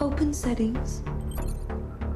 Open settings.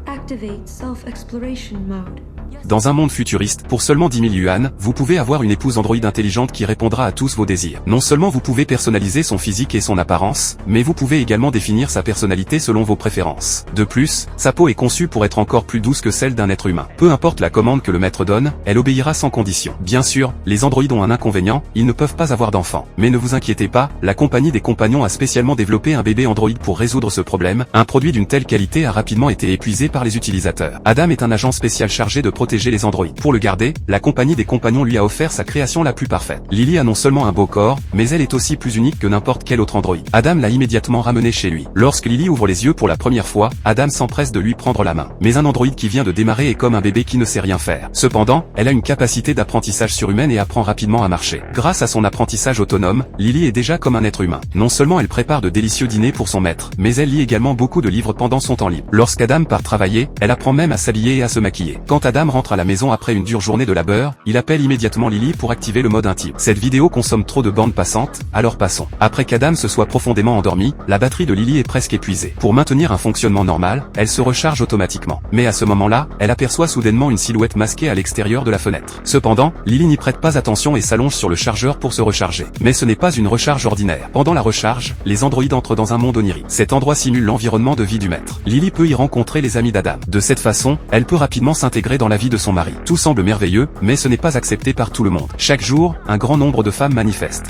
Activate self-exploration mode. Dans un monde futuriste, pour seulement 10 000 yuan, vous pouvez avoir une épouse Android intelligente qui répondra à tous vos désirs. Non seulement vous pouvez personnaliser son physique et son apparence, mais vous pouvez également définir sa personnalité selon vos préférences. De plus, sa peau est conçue pour être encore plus douce que celle d'un être humain. Peu importe la commande que le maître donne, elle obéira sans condition. Bien sûr, les androïdes ont un inconvénient, ils ne peuvent pas avoir d'enfants. Mais ne vous inquiétez pas, la compagnie des compagnons a spécialement développé un bébé Android pour résoudre ce problème. Un produit d'une telle qualité a rapidement été épuisé par les utilisateurs. Adam est un agent spécial chargé de protéger les androïdes. Pour le garder, la compagnie des compagnons lui a offert sa création la plus parfaite. Lily a non seulement un beau corps, mais elle est aussi plus unique que n'importe quel autre androïde. Adam l'a immédiatement ramené chez lui. Lorsque Lily ouvre les yeux pour la première fois, Adam s'empresse de lui prendre la main. Mais un androïde qui vient de démarrer est comme un bébé qui ne sait rien faire. Cependant, elle a une capacité d'apprentissage surhumaine et apprend rapidement à marcher. Grâce à son apprentissage autonome, Lily est déjà comme un être humain. Non seulement elle prépare de délicieux dîners pour son maître, mais elle lit également beaucoup de livres pendant son temps libre. Lorsqu'Adam part travailler, elle apprend même à s'habiller et à se maquiller. Quand Adam rentre à la maison après une dure journée de labeur, il appelle immédiatement Lily pour activer le mode intime. Cette vidéo consomme trop de bandes passantes, alors passons. Après qu'Adam se soit profondément endormi, la batterie de Lily est presque épuisée. Pour maintenir un fonctionnement normal, elle se recharge automatiquement. Mais à ce moment-là, elle aperçoit soudainement une silhouette masquée à l'extérieur de la fenêtre. Cependant, Lily n'y prête pas attention et s'allonge sur le chargeur pour se recharger. Mais ce n'est pas une recharge ordinaire. Pendant la recharge, les androïdes entrent dans un monde onirique. Cet endroit simule l'environnement de vie du maître. Lily peut y rencontrer les amis d'Adam. De cette façon, elle peut rapidement s'intégrer dans la vie de son mari. Tout semble merveilleux, mais ce n'est pas accepté par tout le monde. Chaque jour, un grand nombre de femmes manifestent.